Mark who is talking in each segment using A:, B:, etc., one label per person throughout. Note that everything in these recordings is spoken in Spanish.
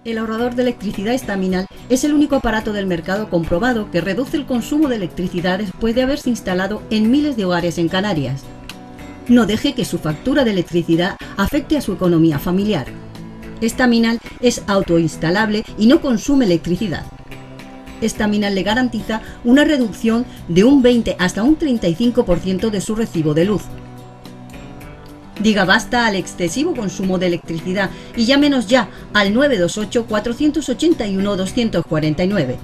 A: El ahorrador de electricidad Estaminal es el único aparato del mercado comprobado que reduce el consumo de electricidad después de haberse instalado en miles de hogares en Canarias. No deje que su factura de electricidad afecte a su economía familiar. Estaminal es autoinstalable y no consume electricidad. Estaminal le garantiza una reducción de un 20 hasta un 35% de su recibo de luz. Diga basta al excesivo consumo de electricidad y llámenos ya al 928-481-249.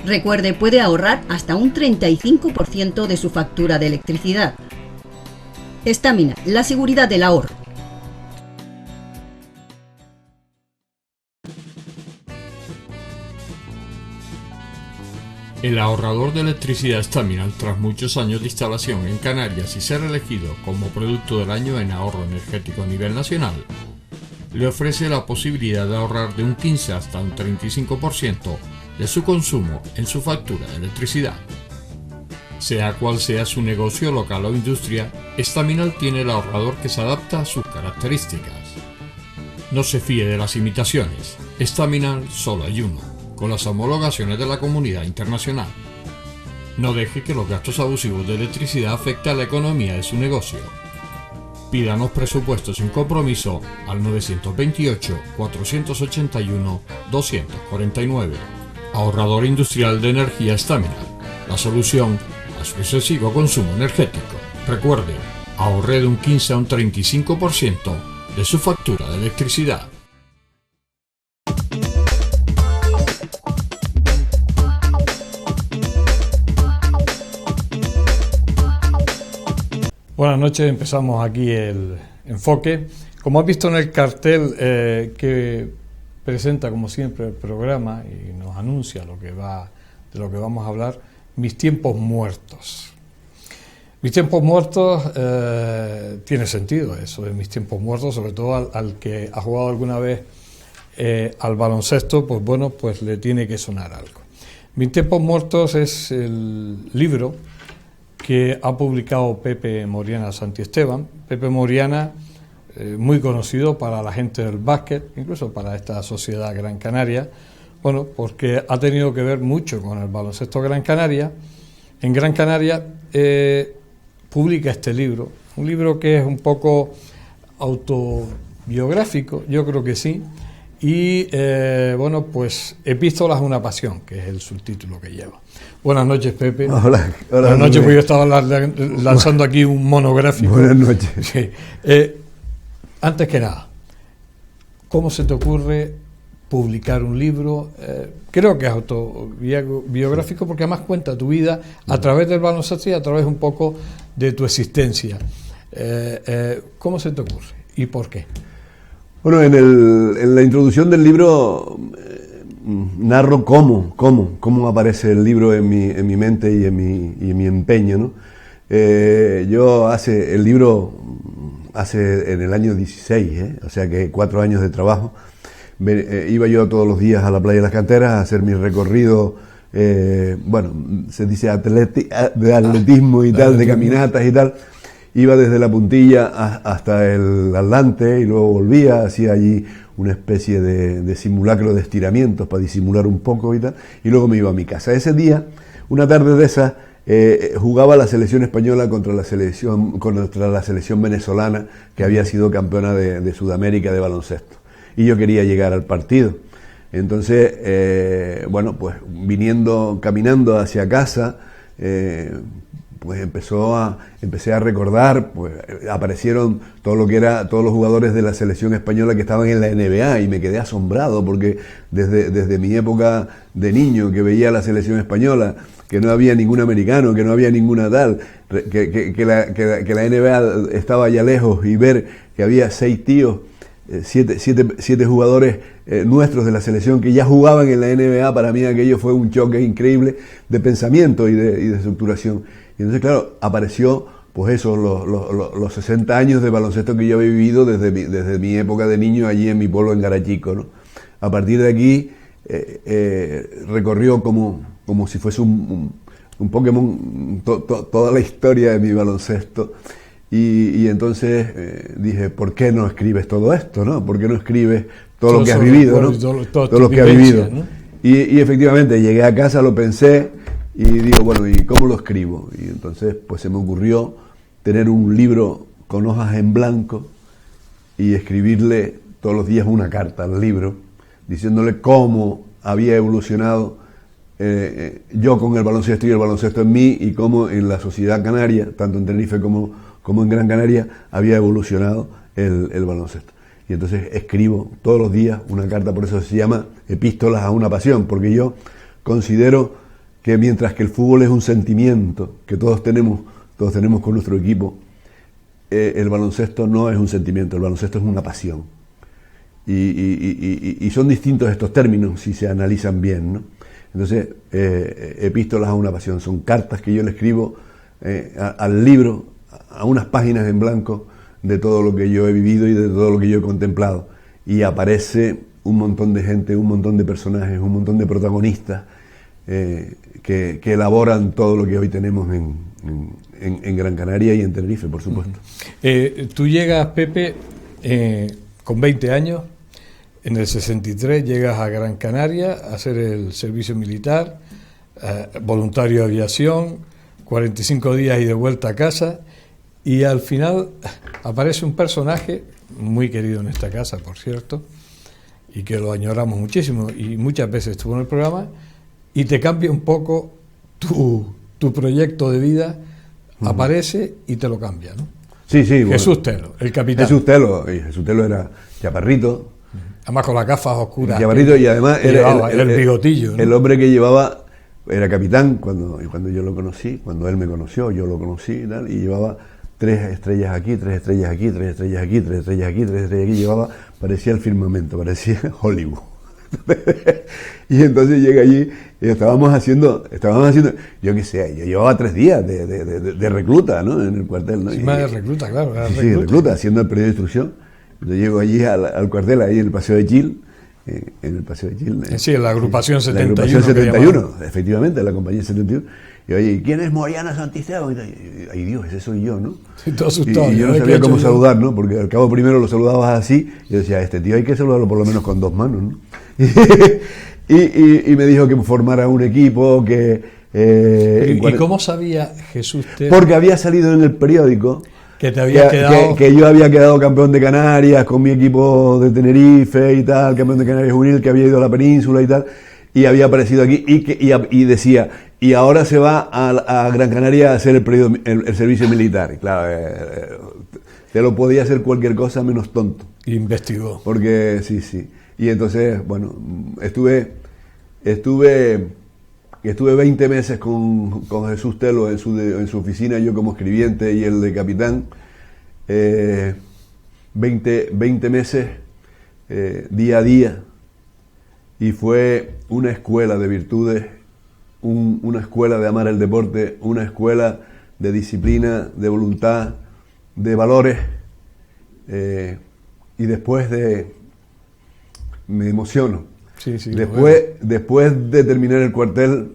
A: Recuerde, puede ahorrar hasta un 35% de su factura de electricidad. Estaminal, la seguridad del ahorro.
B: El ahorrador de electricidad Estaminal, tras muchos años de instalación en Canarias y ser elegido como producto del año en ahorro energético a nivel nacional, le ofrece la posibilidad de ahorrar de un 15 hasta un 35% de su consumo en su factura de electricidad. Sea cual sea su negocio local o industria, Estaminal tiene el ahorrador que se adapta a sus características. No se fíe de las imitaciones, Estaminal solo hay uno, con las homologaciones de la comunidad internacional. No deje que los gastos abusivos de electricidad afecten a la economía de su negocio. Pídanos presupuestos sin compromiso al 928-481-249. Ahorrador industrial de energía Estaminal, la solución a su excesivo consumo energético. Recuerde, ahorre de un 15 a un 35% de su factura de electricidad.
C: Buenas noches, empezamos aquí el enfoque. Como has visto en el cartel que presenta como siempre el programa y nos anuncia de lo que vamos a hablar, Mis tiempos muertos. Mis tiempos muertos tiene sentido eso de mis tiempos muertos, sobre todo al que ha jugado alguna vez al baloncesto, pues bueno, pues le tiene que sonar algo. Mis tiempos muertos es el libro que ha publicado Pepe Moriana Santiesteban. Pepe Moriana, muy conocido para la gente del básquet, incluso para esta sociedad Gran Canaria, bueno, porque ha tenido que ver mucho con el baloncesto Gran Canaria. En Gran Canaria publica este libro, un libro que es un poco autobiográfico, yo creo que sí, y bueno, pues Epístolas a una pasión, que es el subtítulo que lleva. Buenas noches, Pepe.
D: Hola.
C: Buenas noches, porque yo estaba lanzando aquí un monográfico.
D: Buenas noches.
C: Sí. Antes que nada, ¿cómo se te ocurre publicar un libro? Creo que es autobiográfico porque además cuenta tu vida a través del baloncesto y a través un poco de tu existencia. ¿Cómo se te ocurre y por qué?
D: Bueno, en la introducción del libro narro cómo aparece el libro en mi mente y en mi empeño, ¿no? El libro hace en el año 16, o sea que 4 años de trabajo. Iba yo todos los días a la playa de las Canteras a hacer mi recorrido, bueno, se dice de atletismo y tal, de caminatas y tal. Iba desde la Puntilla hasta el Atlante y luego volvía, hacía allí una especie de simulacro de estiramientos para disimular un poco y tal, y luego me iba a mi casa. Ese día, una tarde de esas, jugaba la selección española contra la selección venezolana, que había sido campeona de Sudamérica de baloncesto, y yo quería llegar al partido. Entonces, bueno, pues caminando hacia casa, pues empecé a recordar, pues aparecieron todos los jugadores de la selección española que estaban en la NBA, y me quedé asombrado porque desde mi época de niño que veía la selección española, que no había ningún americano, que no había ninguna tal, que la NBA estaba allá lejos, y ver que había 6 tíos, 7 jugadores nuestros de la selección que ya jugaban en la NBA, para mí aquello fue un choque increíble de pensamiento y de estructuración. Y entonces, claro, apareció, pues eso, los 60 años de baloncesto que yo había vivido desde mi época de niño allí en mi pueblo, en Garachico, ¿no? A partir de aquí recorrió como si fuese un Pokémon toda la historia de mi baloncesto. Y entonces dije, ¿por qué no escribes todo esto, no? ¿Por qué no escribes todo lo que has vivido, ¿no? Todo lo que has vivido. ¿No? Y efectivamente llegué a casa, lo pensé y digo, bueno, ¿y cómo lo escribo? Y entonces pues se me ocurrió tener un libro con hojas en blanco y escribirle todos los días una carta al libro, diciéndole cómo había evolucionado yo con el baloncesto y el baloncesto en mí, y cómo en la sociedad canaria, tanto en Tenerife como en Gran Canaria, había evolucionado el baloncesto. Y entonces escribo todos los días una carta, por eso se llama Epístolas a una pasión, porque yo considero que mientras que el fútbol es un sentimiento que todos tenemos con nuestro equipo, el baloncesto no es un sentimiento, el baloncesto es una pasión. Y son distintos estos términos si se analizan bien, ¿no? Entonces, Epístolas a una pasión son cartas que yo le escribo al libro, a unas páginas en blanco de todo lo que yo he vivido y de todo lo que yo he contemplado. Y aparece un montón de gente, un montón de personajes, un montón de protagonistas que elaboran todo lo que hoy tenemos en Gran Canaria y en Tenerife, por supuesto.
C: Tú llegas, Pepe, con 20 años, en el 63 llegas a Gran Canaria a hacer el servicio militar, voluntario de aviación, 45 días y de vuelta a casa, y al final aparece un personaje muy querido en esta casa, por cierto, y que lo añoramos muchísimo, y muchas veces estuvo en el programa, y te cambia un poco tu proyecto de vida, aparece y te lo cambia, ¿no?
D: Sí, sí.
C: Jesús Telo, el capitán.
D: Jesús Telo era chaparrito.
C: Además con las gafas oscuras.
D: Chaparrito, y además era
C: el bigotillo, ¿no?
D: El hombre que llevaba, era capitán cuando yo lo conocí, cuando él me conoció, yo lo conocí y tal, y llevaba 3 estrellas aquí, 3 estrellas aquí, 3 estrellas aquí, 3 estrellas aquí, 3 estrellas aquí, llevaba, parecía el firmamento, parecía Hollywood. Y entonces llega allí y estábamos haciendo, yo qué sé, yo llevaba 3 días de recluta, ¿no? En el cuartel, ¿no?
C: Sí, más de recluta, claro.
D: Sí, recluta, haciendo el periodo de instrucción. Yo llego allí al cuartel, ahí en el Paseo de Gil,
C: sí, en la agrupación 71.
D: La agrupación 71, efectivamente, la compañía 71. Y oye, ¿quién es Moriana Santisteban? Y, ay Dios, ese soy yo, ¿no?
C: Sí, todo asustado.
D: Y yo no sabía cómo saludar, ¿no? Porque al cabo primero lo saludabas así, y yo decía, este tío hay que saludarlo por lo menos con 2 manos, ¿no? Y me dijo que formara un equipo, que...
C: ¿Y cómo sabía Jesús Telo?
D: Porque había salido en el periódico
C: que te había quedado...
D: que yo había quedado campeón de Canarias con mi equipo de Tenerife y tal, campeón de Canarias juvenil, que había ido a la península y tal, y había aparecido aquí y decía, y ahora se va a Gran Canaria a hacer el servicio militar. Y claro, te lo podía hacer cualquier cosa menos tonto.
C: Investigó.
D: Porque sí. Y entonces, bueno, estuve 20 meses con Jesús Telo en su oficina, yo como escribiente y él de capitán. 20 meses día a día, y fue una escuela de virtudes, una escuela de amar el deporte, una escuela de disciplina, de voluntad, de valores, y después me emociono.
C: Sí,
D: Después de terminar el cuartel,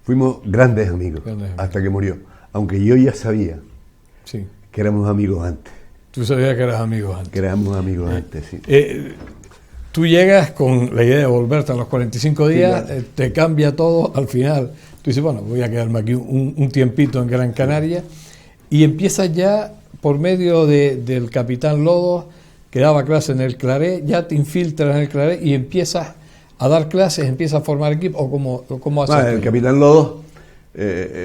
D: fuimos grandes amigos, hasta que murió. Aunque yo ya sabía que éramos amigos antes.
C: Tú sabías que eras amigos antes.
D: Que éramos amigos antes, sí.
C: Tú llegas con la idea de volverte a los 45 días, sí, claro. Te cambia todo al final. Tú dices, bueno, voy a quedarme aquí un tiempito en Gran Canaria, y empiezas ya, por medio del capitán Lodos, que daba clases en el Claret, ya te infiltras en el Claret y empiezas a dar clases, empiezas a formar equipo, o cómo haces.
D: El capitán Lodos,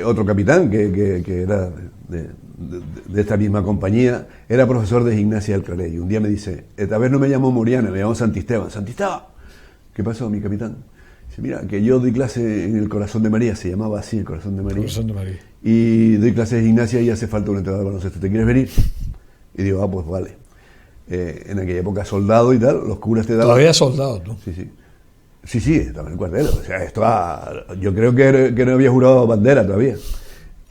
D: otro capitán que era de esta misma compañía, era profesor de gimnasia del Claret, y un día me dice, esta vez no me llamó Moriana, me llamó Santisteban. Santisteban, ¿qué pasó, mi capitán? Dice, mira, que yo doy clase en el Corazón de María, se llamaba así, el Corazón de María.
C: Corazón de María.
D: Y doy clases de gimnasia y hace falta un entrenador de baloncesto, ¿te quieres venir? Y digo, pues vale. En aquella época soldado y tal, los curas te daban...
C: Todavía soldado, ¿no?
D: Sí, estaba en el cuartel. O sea, yo creo que no había jurado bandera todavía.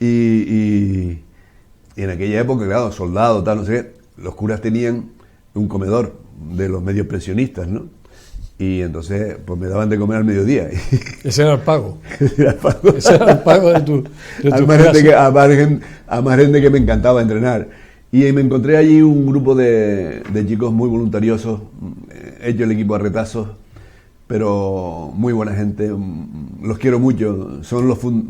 D: Y en aquella época, claro, soldado, tal, no sé, los curas tenían un comedor de los medios pensionistas, ¿no? Y entonces, pues me daban de comer al mediodía.
C: Ese era el pago.
D: Ese era el pago
C: de tu
D: a más gente que me encantaba entrenar. Y me encontré allí un grupo de chicos muy voluntariosos, hecho el equipo a retazos, pero muy buena gente, los quiero mucho,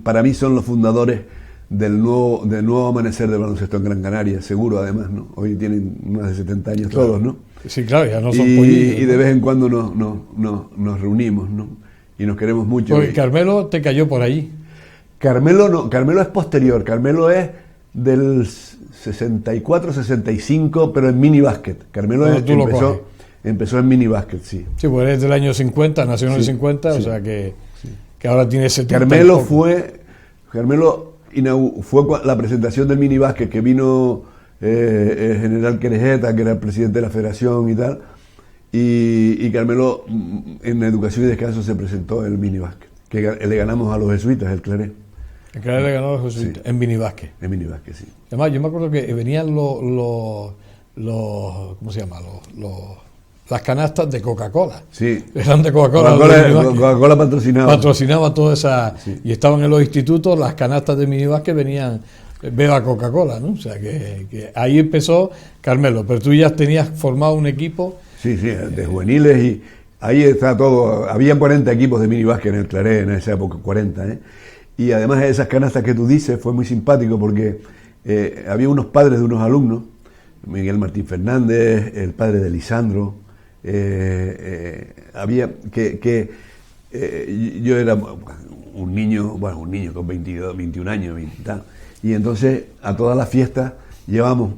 D: para mí son los fundadores del nuevo amanecer del baloncesto en Gran Canaria, seguro además, ¿no? Hoy tienen más de 70 años claro. Todos, ¿no?
C: Sí, claro, ya no son pollillos,
D: y de vez en cuando nos reunimos, ¿no? Y nos queremos mucho.
C: Porque Carmelo te cayó por allí.
D: Carmelo no, Carmelo es posterior, Carmelo es del 64-65, pero en minibásquet. Carmelo empezó en minibásquet, sí.
C: Sí, pues es del año 50, nació en el 50, sí. O sea que ahora tiene 70.
D: Carmelo fue la presentación del minibásquet que vino el general Querejeta, que era el presidente de la federación y tal, y Carmelo en Educación y Descanso se presentó el minibásquet, que le ganamos a los jesuitas, el Claret.
C: El Claret le ganó a los jesuitas, sí. En minibásquet.
D: En minibásquet, sí.
C: Además, yo me acuerdo que venían ¿cómo se llama? Las canastas de Coca-Cola.
D: Sí.
C: Eran de Coca-Cola.
D: Coca-Cola patrocinaba
C: toda esa... Sí. Y estaban en los institutos, las canastas de minibásquet venían... Beba Coca-Cola, ¿no? O sea, que ahí empezó Carmelo, pero tú ya tenías formado un equipo...
D: Sí, de juveniles, y ahí está todo. Había 40 equipos de minibásquet en el Claret en esa época, 40, ¿eh? Y además de esas canastas que tú dices, fue muy simpático porque había unos padres de unos alumnos, Miguel Martín Fernández, el padre de Lisandro, había yo era un niño con 22, 21 años y tal, y entonces a todas las fiestas llevamos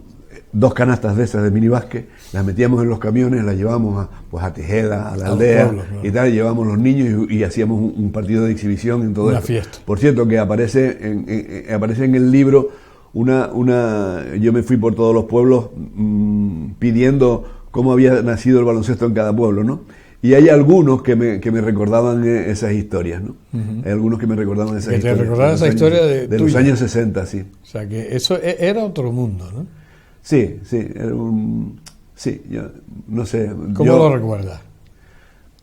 D: 2 canastas de esas de minibásquet, las metíamos en los camiones, las llevamos a Tejeda, a la aldea, pueblos, ¿no? Y tal, y llevamos los niños y hacíamos un partido de exhibición en todo
C: una
D: esto.
C: Fiesta.
D: Por cierto, que aparece en el libro yo me fui por todos los pueblos pidiendo cómo había nacido el baloncesto en cada pueblo, ¿no? Y hay algunos que me recordaban esas historias, ¿no? Uh-huh. Hay algunos que me recordaban esas historias.
C: Que te recordaban esa historia de
D: los años 60, sí.
C: O sea, que eso era otro mundo, ¿no?
D: Sí, era yo no sé.
C: ¿Cómo lo recuerdas?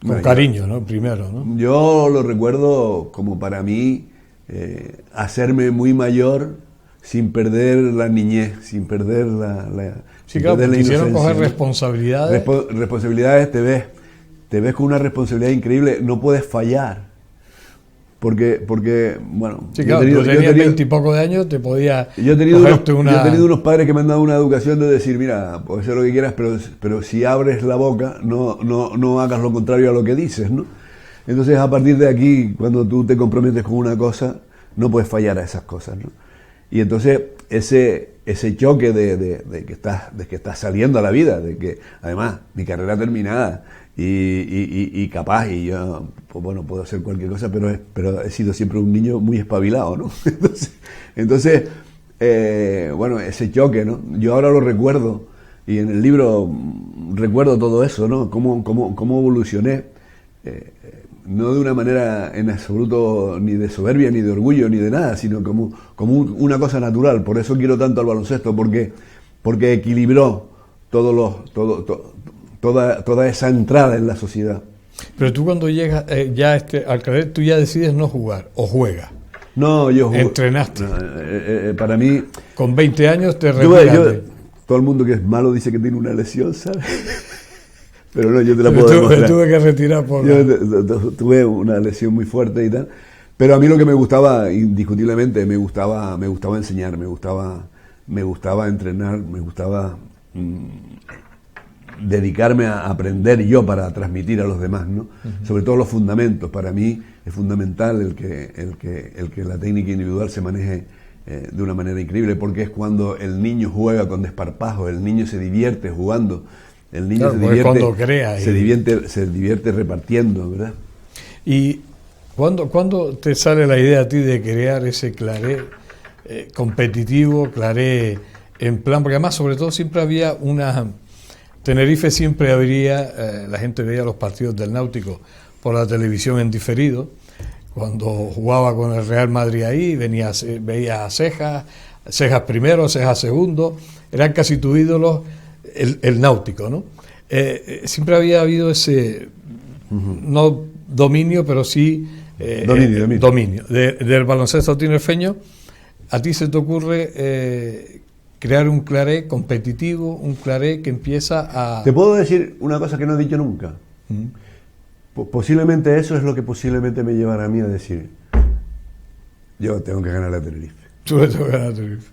C: Con cariño, ¿no? Primero, ¿no?
D: Yo lo recuerdo como para mí hacerme muy mayor sin perder la niñez, sin perder
C: sí, claro, te hicieron coger responsabilidades.
D: Responsabilidades, te ves con una responsabilidad increíble, no puedes fallar. Porque bueno...
C: Sí, claro, tú tenías 20 y poco de años, te podía...
D: Yo he tenido unos padres que me han dado una educación de decir, mira, puedes hacer lo que quieras, pero si abres la boca, no hagas lo contrario a lo que dices, ¿no? Entonces, a partir de aquí, cuando tú te comprometes con una cosa, no puedes fallar a esas cosas, ¿no? Y entonces, ese choque de que estás saliendo a la vida, de que, además, mi carrera terminada... Y capaz, y yo, pues bueno, puedo hacer cualquier cosa, pero he sido siempre un niño muy espabilado, ¿no? Entonces bueno, ese choque, ¿no? Yo ahora lo recuerdo, y en el libro recuerdo todo eso, ¿no? Cómo evolucioné, no de una manera en absoluto ni de soberbia, ni de orgullo, ni de nada, sino como una cosa natural. Por eso quiero tanto al baloncesto, porque equilibró toda esa entrada en la sociedad.
C: Pero tú cuando llegas al Claret, tú ya decides no jugar, o juegas.
D: No, yo jugué.
C: ¿Entrenaste?
D: Para mí...
C: Con 20 años te retiraste.
D: Todo el mundo que es malo dice que tiene una lesión, ¿sabes? Pero no, yo te la puedo demostrar.
C: Me tuve que retirar
D: tuve una lesión muy fuerte y tal. Pero a mí lo que me gustaba, indiscutiblemente, me gustaba enseñar, me gustaba entrenar, me gustaba... dedicarme a aprender yo para transmitir a los demás, ¿no? Uh-huh. Sobre todo los fundamentos. Para mí es fundamental el que la técnica individual se maneje de una manera increíble, porque es cuando el niño juega con desparpajo, el niño se divierte jugando, el niño se divierte repartiendo, ¿verdad?
C: ¿Y cuándo te sale la idea a ti de crear ese Claret competitivo, Claret en plan? Porque además, sobre todo, siempre había Tenerife siempre habría, la gente veía los partidos del Náutico por la televisión en diferido. Cuando jugaba con el Real Madrid ahí, veía a Cejas primero, Cejas segundo, eran casi tu ídolo el Náutico, ¿no? Siempre había habido ese, no dominio, pero sí dominio del baloncesto tinerfeño. A ti se te ocurre crear un Claré competitivo, un Claré que empieza a...
D: Te puedo decir una cosa que no he dicho nunca. Posiblemente eso es lo que posiblemente me llevará a mí a decir, yo tengo que ganar a Tenerife.
C: Tú le tengo que ganar a Tenerife.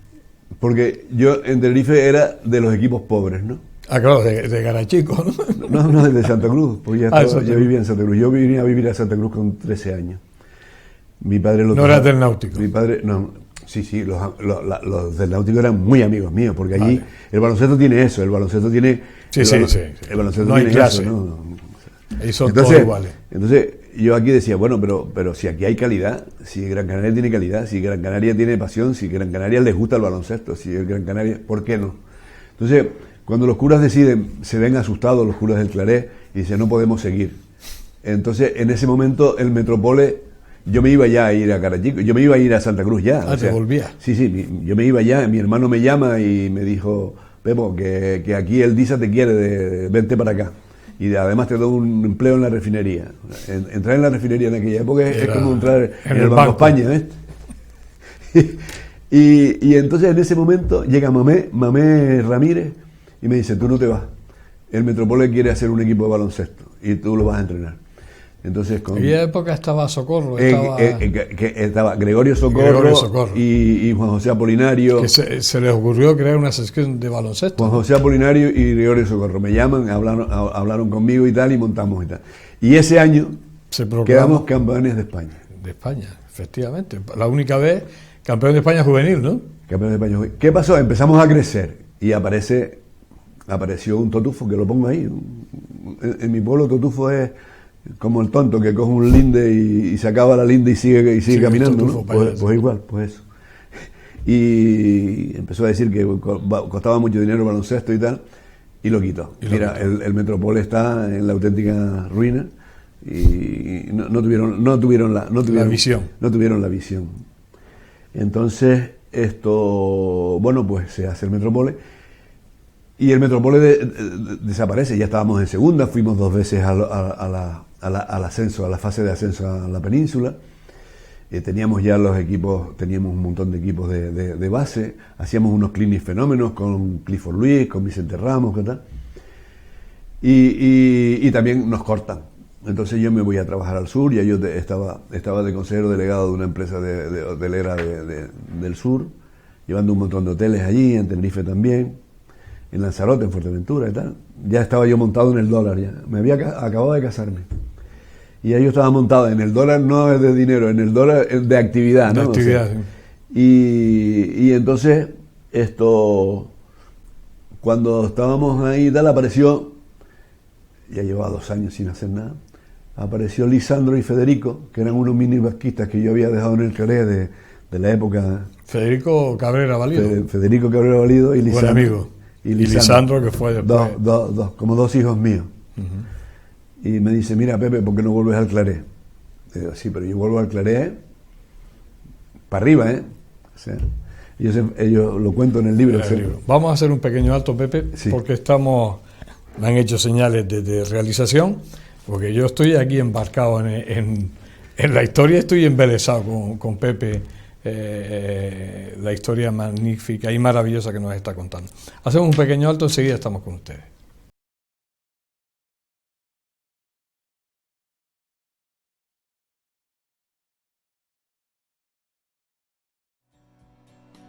D: Porque yo en Tenerife era de los equipos pobres, ¿no?
C: Ah, claro, de Garachico, ¿no?
D: No, de Santa Cruz, porque yo vivía en Santa Cruz. Yo vine a vivir a Santa Cruz con 13 años. Mi padre
C: no eras del Náutico.
D: Mi padre, no, sí, los del Náutico eran muy amigos míos, porque allí vale. El baloncesto tiene eso, el baloncesto tiene...
C: Sí.
D: El baloncesto no tiene eso, ¿no?
C: Ahí son todos iguales.
D: Entonces, yo aquí decía, bueno, pero si aquí hay calidad, si Gran Canaria tiene calidad, si Gran Canaria tiene pasión, si Gran Canaria les gusta el baloncesto, si el Gran Canaria, ¿por qué no? Entonces, cuando los curas deciden, se ven asustados los curas del Claré y dicen, no podemos seguir. Entonces, en ese momento, el Metropole, yo me iba ya a ir a Carachico, yo me iba a ir a Santa Cruz ya.
C: Ah, te volvía.
D: Sí, yo me iba ya, mi hermano me llama y me dijo, Pepo, que aquí el DISA te quiere, vente para acá. Y además te doy un empleo en la refinería. Entrar en la refinería en aquella época es como entrar en el Banco España, ¿ves? y entonces en ese momento llega Mamé Ramírez y me dice, tú no te vas. El Metropole quiere hacer un equipo de baloncesto y tú lo vas a entrenar. Entonces, en
C: aquella época estaba Socorro.
D: Estaba Gregorio Socorro. Y Juan José Apolinario.
C: Que se les ocurrió crear una sección de baloncesto.
D: Juan José Apolinario y Gregorio Socorro. Me llaman, hablaron conmigo y tal, y montamos y tal. Y ese año quedamos campeones de España.
C: De España, efectivamente. La única vez campeón de España juvenil, ¿no?
D: Campeón de España juvenil. ¿Qué pasó? Empezamos a crecer y apareció un totufo, que lo pongo ahí. En mi pueblo totufo es como el tonto que coge un linde y se acaba la linde y sigue caminando, ¿no? Pues igual, pues eso. Y empezó a decir que costaba mucho dinero el baloncesto y tal, y lo quitó. Mira, el Metropole está en la auténtica ruina y no tuvieron la visión. No tuvieron la visión. Entonces, pues se hace el Metropole. Y el Metropole desaparece. Ya estábamos en segunda, fuimos 2 veces al ascenso, a la fase de ascenso a la península. Teníamos ya los equipos, teníamos un montón de equipos de base, hacíamos unos clinics fenómenos con Clifford Luis, con Vicente Ramos, ¿qué tal? Y también nos cortan. Entonces yo me voy a trabajar al sur, ya yo estaba de consejero delegado de una empresa de hotelera del sur, llevando un montón de hoteles allí, en Tenerife también, en Lanzarote, en Fuerteventura y tal. Ya estaba yo montado en el dólar ya. Acababa de casarme. Y ya yo estaba montado en el dólar, no es de dinero, en el dólar de actividad, ¿no? De actividad, o sea, sí. Y entonces, cuando estábamos ahí y tal, apareció, ya llevaba 2 años sin hacer nada, apareció Lisandro y Federico, que eran unos mini basquistas que yo había dejado en el Claré de la época.
C: Federico Cabrera Valido.
D: Federico Cabrera Valido y Lisandro.
C: Buen amigo. Y Lisandro, que fue después.
D: Como 2 hijos míos. Uh-huh. Y me dice, mira, Pepe, ¿por qué no vuelves al Claré? Le digo, sí, pero yo vuelvo al Claré para arriba, ¿eh? O sea, ellos lo cuento en el libro.
C: Vamos a hacer un pequeño alto, Pepe, sí. Porque me han hecho señales de realización, porque yo estoy aquí embarcado en la historia, estoy embelesado con Pepe, la historia magnífica y maravillosa que nos está contando. Hacemos un pequeño alto, enseguida estamos con ustedes.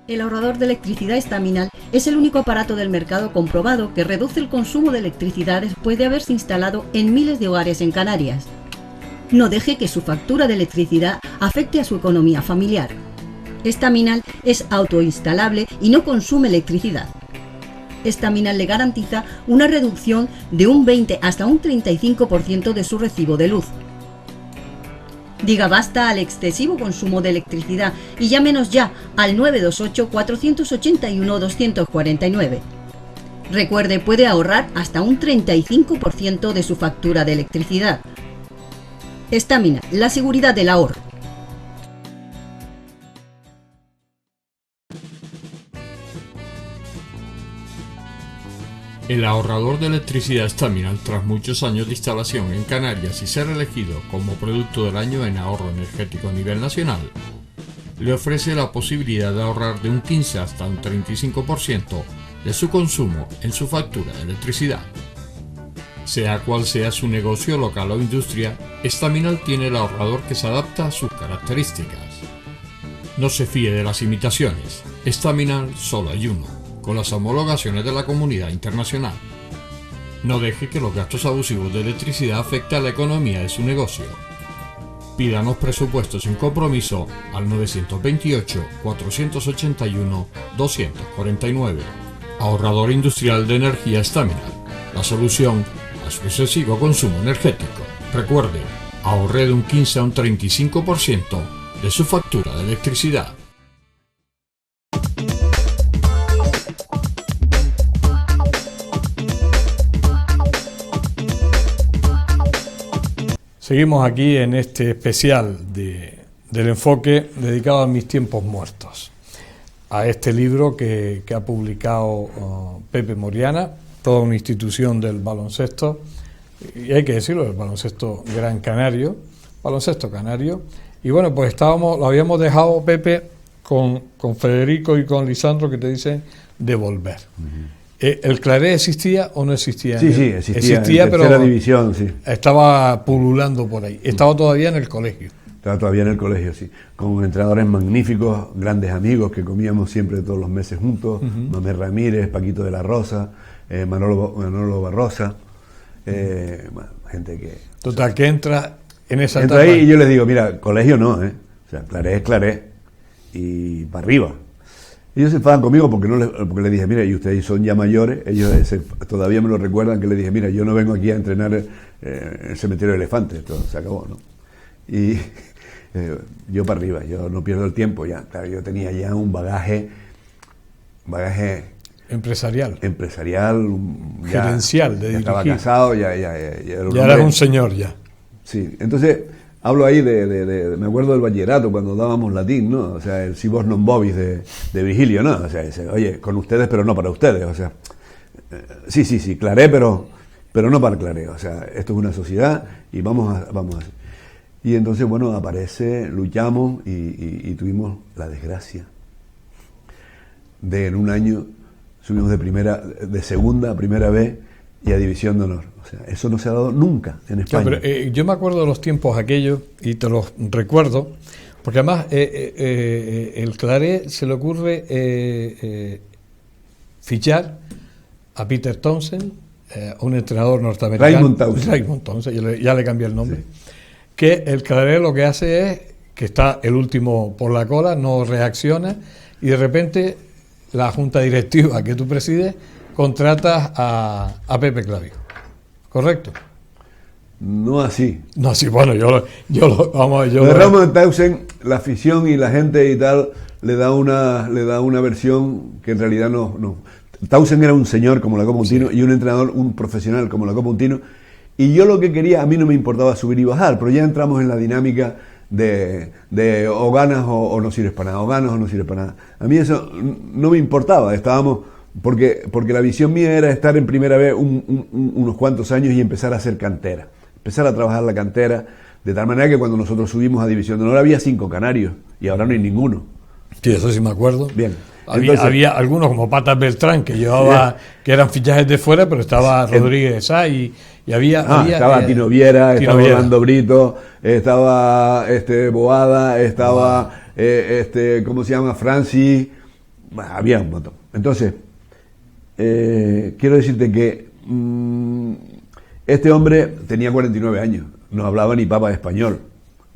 A: El ahorrador de electricidad estaminal es el único aparato del mercado comprobado que reduce el consumo de electricidad después de haberse instalado en miles de hogares en Canarias. No deje que su factura de electricidad afecte a su economía familiar. Estaminal es autoinstalable y no consume electricidad. Estaminal le garantiza una reducción de un 20 hasta un 35% de su recibo de luz. Diga basta al excesivo consumo de electricidad y llámenos ya al 928-481-249. Recuerde, puede ahorrar hasta un 35% de su factura de electricidad. Estaminal, la seguridad del ahorro.
B: El ahorrador de electricidad Estaminal, tras muchos años de instalación en Canarias y ser elegido como producto del año en ahorro energético a nivel nacional, le ofrece la posibilidad de ahorrar de un 15 hasta un 35% de su consumo en su factura de electricidad. Sea cual sea su negocio local o industria, Staminal tiene el ahorrador que se adapta a sus características. No se fíe de las imitaciones, Staminal solo hay uno, con las homologaciones de la comunidad internacional. No deje que los gastos abusivos de electricidad afecten a la economía de su negocio. Pídanos presupuestos sin compromiso al 928-481-249. Ahorrador industrial de energía Staminal, la solución a su excesivo consumo energético. Recuerde, ahorre de un 15 a un 35% de su factura de electricidad.
C: Seguimos aquí en este especial del enfoque dedicado a mis tiempos muertos, a este libro que ha publicado Pepe Moriana, toda una institución del baloncesto, y hay que decirlo, el baloncesto gran canario, baloncesto canario. Y bueno, pues lo habíamos dejado, Pepe, con Federico y con Lisandro, que te dicen de volver. ¿El Claret existía o no existía?
D: Sí, existía en tercera división, sí.
C: Estaba pululando por ahí. Estaba todavía en el colegio.
D: Estaba todavía en el colegio, sí. Con entrenadores magníficos, grandes amigos que comíamos siempre todos los meses juntos. Mamé Ramírez, Paquito de la Rosa, Manolo Barrosa. Gente que...
C: Total, que entra en esa
D: etapa. Entra ahí y yo les digo, mira, colegio no, O sea, Claret es Claret. Y para arriba. Ellos se enfadan conmigo porque les dije, mira, y ustedes son ya mayores, ellos todavía me lo recuerdan, que les dije, mira, yo no vengo aquí a entrenar el cementerio de elefantes, todo se acabó, ¿no? Y yo para arriba, yo no pierdo el tiempo ya, claro, yo tenía ya un bagaje
C: empresarial,
D: gerencial, de dirigir. Estaba casado, ya
C: eras un señor ya.
D: Sí, entonces hablo ahí me acuerdo del bachillerato cuando dábamos latín, ¿no? O sea, el si vos non vobis de Virgilio, ¿no? O sea, oye, con ustedes pero no para ustedes, o sea, sí, Claret, pero no para Claret, o sea, esto es una sociedad y vamos a hacer. Y entonces, bueno, luchamos y tuvimos la desgracia de en un año subimos de segunda a primera vez y a división de honor. O sea, eso no se ha dado nunca en España.
C: No, pero, yo me acuerdo de los tiempos aquellos y te los recuerdo, porque además el Claret se le ocurre fichar a Peter Townsend, un entrenador norteamericano. Raymond Townsend, ya le cambié el nombre. Sí. Que el Claret lo que hace es que está el último por la cola, no reacciona, y de repente la junta directiva que tú presides contratas a Pepe Clavijo. ¿Correcto?
D: No así.
C: No así, bueno, yo
D: de Raymond Townsend, la afición y la gente y tal le da una versión que en realidad no. Townsend era un señor como la Copa Untino, sí, y un entrenador, un profesional como la Copa Untino, y yo lo que quería, a mí no me importaba subir y bajar, pero ya entramos en la dinámica de o ganas o no sirves para nada, o ganas o no sirves para nada. A mí eso no me importaba, porque la visión mía era estar en primera vez unos cuantos años y empezar a hacer cantera, empezar a trabajar la cantera, de tal manera que cuando nosotros subimos a División de Honor había 5 canarios y ahora no hay ninguno.
C: Sí, eso sí me acuerdo.
D: Bien.
C: Había algunos como Patas Beltrán que llevaba, que eran fichajes de fuera, pero estaba Rodríguez Sá y
D: estaba Tino Viera, estaba Orlando Brito, estaba Boada, estaba ¿cómo se llama? Francis, había un montón. Entonces, quiero decirte que este hombre tenía 49 años, no hablaba ni papa de español,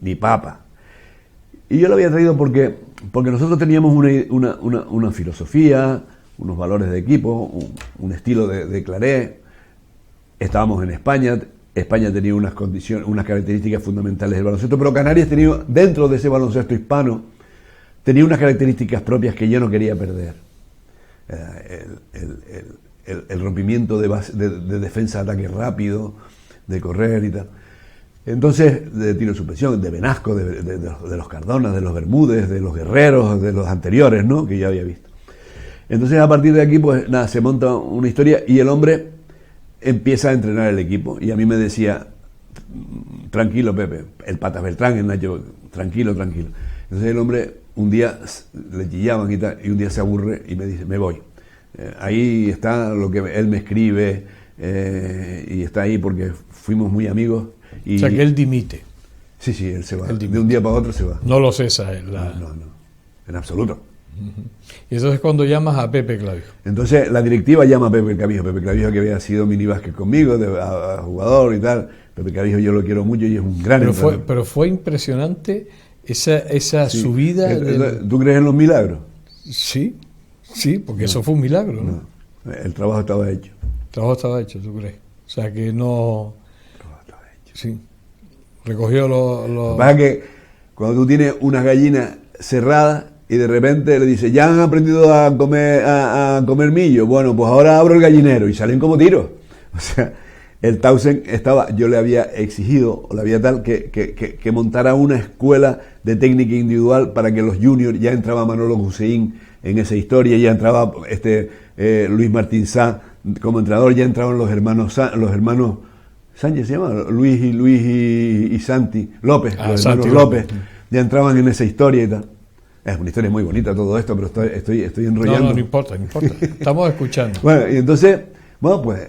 D: ni papa. Y yo lo había traído porque nosotros teníamos una filosofía, unos valores de equipo, un estilo de Claret. Estábamos en España tenía unas características fundamentales del baloncesto, pero Canarias tenía, dentro de ese baloncesto hispano, tenía unas características propias que yo no quería perder. El rompimiento de defensa, ataque rápido, de correr y tal. Entonces, de tiro de suspensión, de Benasco, de los Cardonas, de los Bermúdez, de los Guerreros, de los anteriores, ¿no?, que ya había visto. Entonces, a partir de aquí, pues nada, se monta una historia y el hombre empieza a entrenar el equipo. Y a mí me decía, tranquilo, Pepe, el Patas Beltrán, el Nacho, tranquilo. Entonces el hombre un día le chillaban y tal, y un día se aburre y me dice, me voy. Ahí está lo que él me escribe, y está ahí porque fuimos muy amigos. Y,
C: o sea, que él dimite.
D: Sí, él se va. De un día para otro se va.
C: No lo cesa él.
D: No, en absoluto.
C: Y entonces cuando llamas a Pepe Clavijo.
D: Entonces la directiva llama a Pepe Clavijo. Pepe Clavijo, que había sido minibásquet conmigo, a jugador y tal. Pepe Clavijo yo lo quiero mucho y es un gran entrenador.
C: Pero fue impresionante esa
D: sí.
C: subida.
D: ¿Tú crees en los milagros?
C: Sí, porque eso fue un milagro. ¿no?
D: El trabajo estaba hecho.
C: El trabajo estaba hecho, ¿tú crees? O sea que no...
D: El trabajo estaba hecho.
C: Sí. Recogió los...
D: Lo que pasa es que cuando tú tienes unas gallinas cerradas y de repente le dices, ya han aprendido a comer millo, bueno, pues ahora abro el gallinero, y salen como tiros. O sea, el Tausen yo le había exigido, o le había tal, que montara una escuela de técnica individual para que los juniors, ya entraba Manolo Hussein en esa historia, ya entraba Luis Martín Sá como entrenador, ya entraban los hermanos Sánchez, se llama Luis y Santi López, los hermanos López, ya entraban en esa historia y tal. Es una historia muy bonita todo esto, pero estoy enrollando.
C: No importa. Estamos escuchando.
D: Bueno, y entonces, pues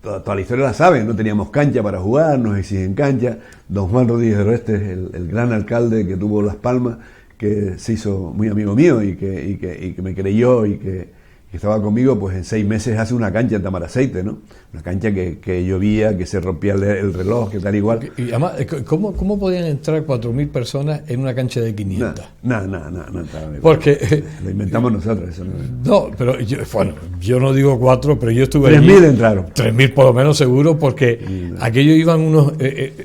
D: toda la historia la saben. No teníamos cancha para jugar, nos exigen cancha. Don Juan Rodríguez de Roestes, el gran alcalde que tuvo Las Palmas, que se hizo muy amigo mío y que me creyó y que estaba conmigo, pues en 6 meses hace una cancha en Tamaraceite, ¿no? Una cancha que llovía, que se rompía el reloj, que tal igual.
C: Y además, ¿cómo podían entrar 4.000 personas en una cancha de 500?
D: No.
C: Porque
D: lo inventamos nosotros, eso no.
C: No, pero yo no digo 4, pero yo estuve
D: 3.000 entraron.
C: 3.000 por lo menos seguro, porque aquellos iban unos,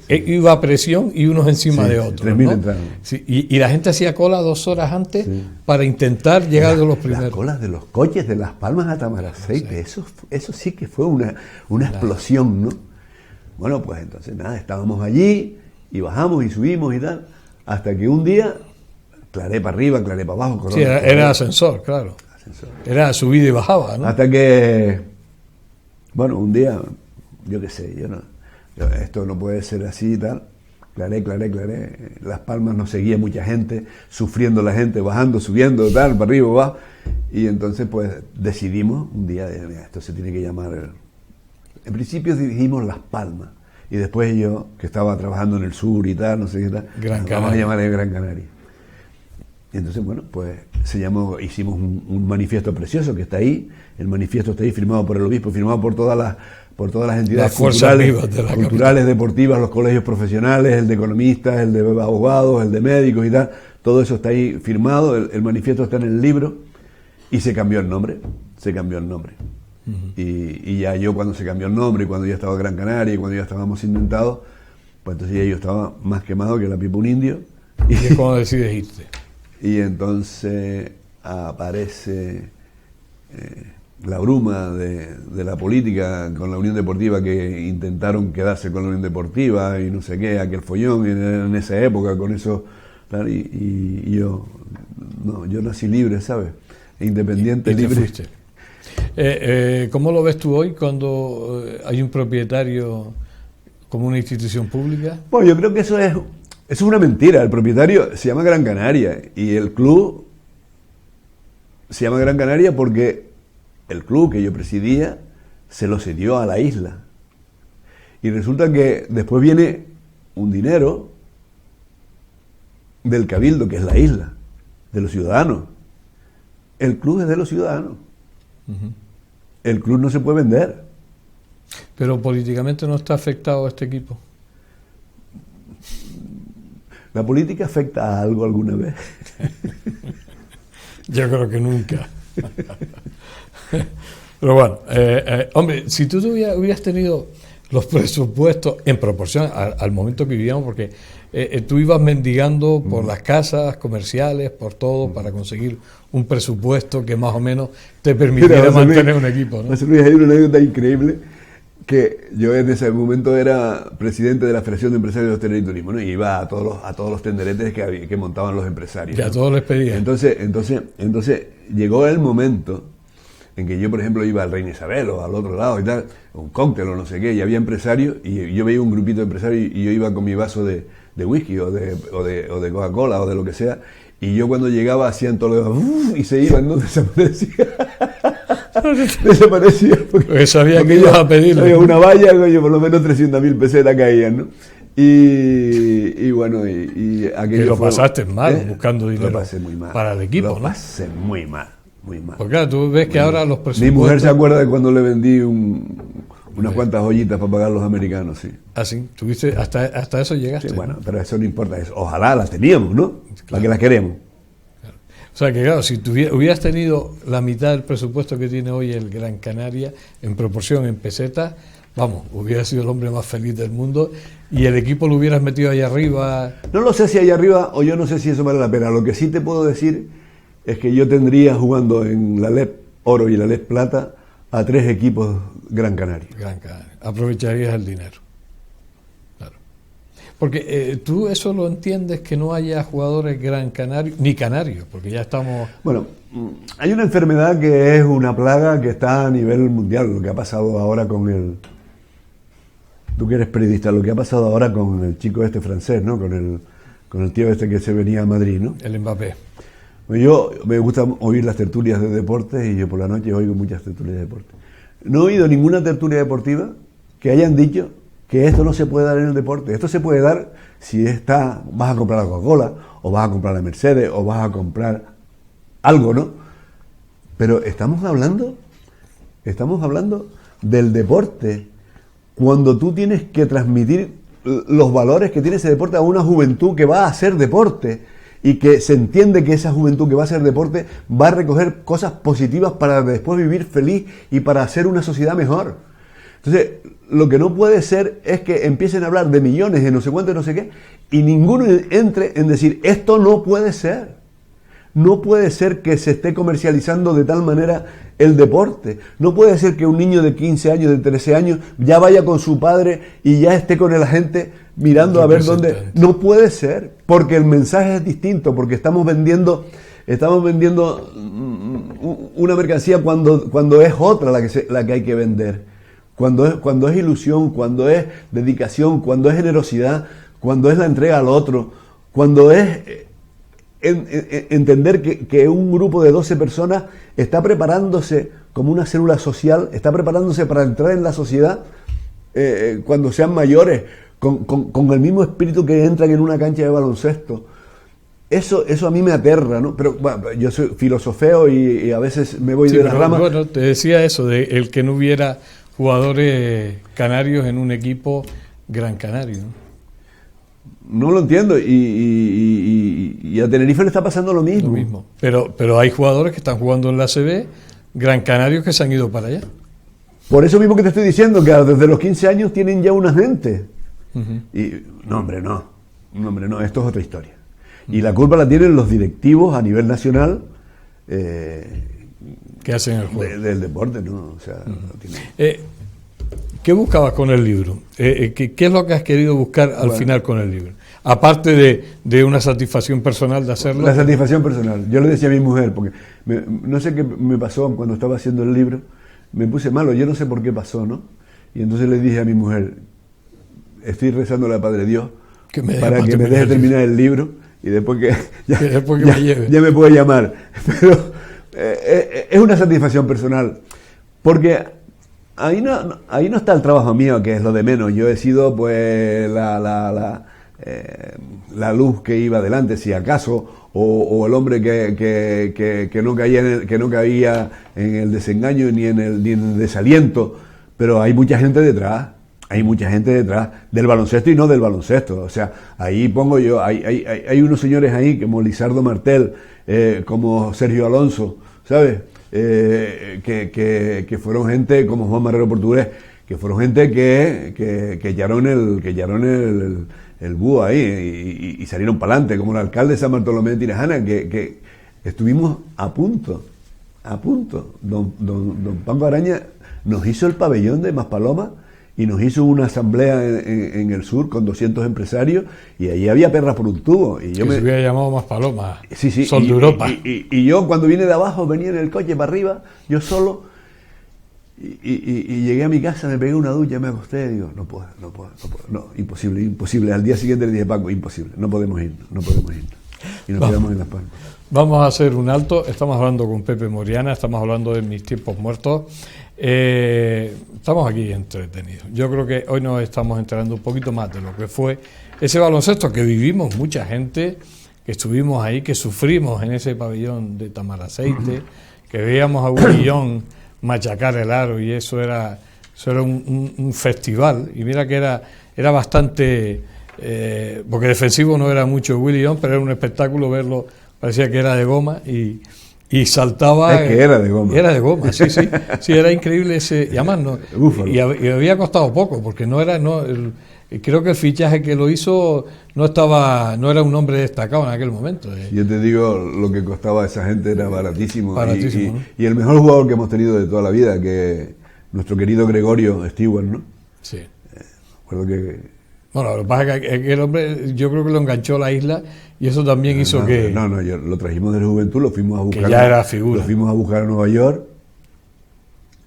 C: iba a presión y unos encima de otros.
D: 3.000
C: ¿no?
D: entraron.
C: Sí, y la gente hacía cola 2 horas antes para intentar llegar de los primeros.
D: Las colas de los coches de Las Palmas a Tamaraceite, eso sí que fue una explosión, ¿no? Bueno, pues entonces nada, estábamos allí y bajamos y subimos y tal, hasta que un día claré para arriba, claré para abajo.
C: Sí, era ascensor, claro. Era subida y bajaba, ¿no?
D: Hasta que, bueno, un día, yo qué sé, esto no puede ser así y tal. Claré. Las Palmas nos seguía mucha gente, sufriendo la gente, bajando, subiendo, tal, para arriba, abajo. Y entonces, pues, decidimos un día, esto se tiene que llamar... En principio dijimos Las Palmas. Y después yo, que estaba trabajando en el sur y tal, no sé qué tal, vamos a llamar Gran Canaria. Y entonces, bueno, pues hicimos un manifiesto precioso que está ahí. El manifiesto está ahí firmado por el obispo, firmado por todas las entidades culturales, deportivas, los colegios profesionales, el de economistas, el de abogados, el de médicos y tal. Todo eso está ahí firmado, el manifiesto está en el libro y se cambió el nombre. Uh-huh. Y ya yo, cuando se cambió el nombre y cuando ya estaba Gran Canaria y cuando ya estábamos inventados, pues entonces ya yo estaba más quemado que la pipa un indio.
C: ¿Y es cuando decides irte?
D: Y entonces aparece la bruma de la política con la Unión Deportiva, que intentaron quedarse con la Unión Deportiva y no sé qué, aquel follón en esa época con eso, claro, y yo nací libre, ¿sabes? Independiente, libre.
C: Fuiste. ¿Cómo lo ves tú hoy cuando hay un propietario como una institución pública?
D: Bueno, yo creo que eso es una mentira. El propietario se llama Gran Canaria y el club se llama Gran Canaria porque el club que yo presidía se lo cedió a la isla. Y resulta que después viene un dinero del cabildo, que es la isla, de los ciudadanos. El club es de los ciudadanos. Uh-huh. El club no se puede vender.
C: Pero políticamente no está afectado este equipo.
D: ¿La política afecta a algo alguna vez?
C: Yo creo que nunca. Pero bueno, hombre, si tú hubieras tenido los presupuestos en proporción al momento que vivíamos, porque tú ibas mendigando por las casas comerciales, por todo, para conseguir un presupuesto que más o menos te permitiera mantener un equipo, ¿no?
D: José Luis, hay una anécdota increíble, que yo en ese momento era presidente de la Federación de Empresarios de Hostelería y Turismo, ¿no? Y iba a todos los tenderetes que montaban los empresarios.
C: Y a todos les pedía.
D: Entonces llegó el momento en que yo, por ejemplo, iba al Reina Isabel o al otro lado y tal, un cóctel o no sé qué, y había empresarios, y yo veía un grupito de empresarios y yo iba con mi vaso de whisky o de Coca-Cola o de lo que sea, y yo cuando llegaba hacían todo lo y se iban, ¿no? Desaparecía. Desaparecía
C: porque sabía que ibas a pedirlo.
D: Había una valla, coño, por lo menos 300.000 pesetas caían, ¿no? Y bueno, y aquello
C: y lo pasaste mal buscando dinero.
D: Lo pasé muy mal.
C: Para el equipo,
D: lo pasé muy mal, muy mal.
C: Porque claro, tú ves que ahora los presupuestos...
D: Mi mujer se acuerda de cuando le vendí unas cuantas joyitas para pagar a los americanos, sí.
C: Ah, sí, tuviste, hasta eso llegaste.
D: Sí, bueno, pero eso no importa. Ojalá las teníamos, ¿no? Claro. ¿Para qué las queremos?
C: Claro. O sea que claro, si hubieras tenido la mitad del presupuesto que tiene hoy el Gran Canaria, en proporción, en pesetas, vamos, hubieras sido el hombre más feliz del mundo y el equipo lo hubieras metido ahí arriba.
D: No lo sé si ahí arriba o yo no sé si eso vale la pena. Lo que sí te puedo decir es que yo tendría jugando en la LEP Oro y la LEP Plata a 3 equipos Gran Canaria.
C: Gran Canaria. Aprovecharías el dinero. Claro. Porque tú eso lo entiendes, que no haya jugadores Gran Canarios, ni canarios, porque ya estamos...
D: Bueno, hay una enfermedad que es una plaga que está a nivel mundial, lo que ha pasado ahora con el... Tú que eres periodista, lo que ha pasado ahora con el chico este francés, ¿no? Con el tío este que se venía a Madrid, ¿no?
C: El Mbappé.
D: Yo me gusta oír las tertulias de deportes y yo por la noche oigo muchas tertulias de deportes. No he oído ninguna tertulia deportiva que hayan dicho que esto no se puede dar en el deporte. Esto se puede dar si vas a comprar la Coca-Cola, o vas a comprar la Mercedes, o vas a comprar algo, ¿no? Pero estamos hablando del deporte. Cuando tú tienes que transmitir los valores que tiene ese deporte a una juventud que va a hacer deporte y que se entiende que esa juventud que va a hacer deporte va a recoger cosas positivas para después vivir feliz y para hacer una sociedad mejor. Entonces, lo que no puede ser es que empiecen a hablar de millones, de no sé cuánto, no sé qué, y ninguno entre en decir, esto no puede ser. No puede ser que se esté comercializando de tal manera el deporte. No puede ser que un niño de 15 años, de 13 años, ya vaya con su padre y ya esté con la gente mirando a ver dónde. No puede ser, porque el mensaje es distinto, porque estamos vendiendo una mercancía cuando es otra la que hay que vender. Cuando es ilusión, cuando es dedicación, cuando es generosidad, cuando es la entrega al otro, cuando es entender que un grupo de 12 personas está preparándose como una célula social, está preparándose para entrar en la sociedad cuando sean mayores, con el mismo espíritu que entran en una cancha de baloncesto. Eso a mí me aterra, ¿no? Pero bueno, yo soy filosofeo y a veces me voy de las ramas.
C: Bueno, te decía eso, de el que no hubiera jugadores canarios en un equipo Gran Canario, ¿no?
D: No lo entiendo, y a Tenerife le está pasando lo mismo.
C: Pero hay jugadores que están jugando en la ACB, Gran Canarios, que se han ido para allá.
D: Por eso mismo que te estoy diciendo, que desde los 15 años tienen ya una gente. Y no, hombre, no, esto es otra historia. Y la culpa la tienen los directivos a nivel nacional
C: que hacen el juego
D: del deporte, ¿no? O sea,
C: ¿qué buscabas con el libro? ¿Qué es lo que has querido buscar al final con el libro? Aparte de una satisfacción personal de hacerlo.
D: La satisfacción personal. Yo le decía a mi mujer, porque no sé qué me pasó cuando estaba haciendo el libro, me puse malo, yo no sé por qué pasó, ¿no? Y entonces le dije a mi mujer, estoy rezándole al Padre Dios para que me deje terminar el libro y después que ya me puede llamar. Pero es una satisfacción personal, porque ahí no está el trabajo mío, que es lo de menos. Yo he sido pues la luz que iba adelante, si acaso, o el hombre que no caía en el desengaño ni en el desaliento. Pero hay mucha gente detrás. Hay mucha gente detrás del baloncesto y no del baloncesto. O sea, ahí pongo yo, hay unos señores ahí como Lizardo Martel, como Sergio Alonso, ¿sabes? Que fueron gente como Juan Marrero Portugués, que fueron gente que echaron el búho ahí y salieron para adelante, como el alcalde de San Bartolomé de Tirajana, que estuvimos a punto. Don Paco Araña nos hizo el pabellón de Maspaloma y nos hizo una asamblea en el sur con 200 empresarios y ahí había perras por un tubo. Y yo
C: se hubiera llamado Maspaloma,
D: sí,
C: Sol de Europa.
D: Y yo cuando vine de abajo, venía en el coche para arriba, yo solo, y llegué a mi casa, me pegué una ducha, me acosté y digo, no puedo, imposible. Al día siguiente le dije, Paco, imposible, no podemos irnos. y nos quedamos en Las Palmas.
C: Vamos a hacer un alto. Estamos hablando con Pepe Moriana, estamos hablando de mis tiempos muertos. Estamos aquí entretenidos. Yo creo que hoy nos estamos enterando un poquito más de lo que fue ese baloncesto que vivimos mucha gente, que estuvimos ahí, que sufrimos en ese pabellón de Tamaraceite, que veíamos a Guillón machacar el aro, y eso era un festival. Y mira que era bastante, porque defensivo no era mucho Willy Young, pero era un espectáculo verlo, parecía que era de goma y saltaba.
D: Es que era de goma.
C: Era de goma, sí, era increíble ese. Y además y había costado poco, porque creo que el fichaje que lo hizo no era un hombre destacado en aquel momento.
D: Yo te digo, lo que costaba esa gente era baratísimo.
C: Baratísimo, ¿no?
D: Y el mejor jugador que hemos tenido de toda la vida, que nuestro querido Gregorio Stewart, ¿no?
C: Sí.
D: Recuerdo que...
C: Bueno, lo que pasa es que el hombre, yo creo que lo enganchó a la isla, y eso también hizo que...
D: No, lo trajimos de la juventud, lo fuimos a buscar.
C: Que ya era figura.
D: Lo fuimos a buscar a Nueva York,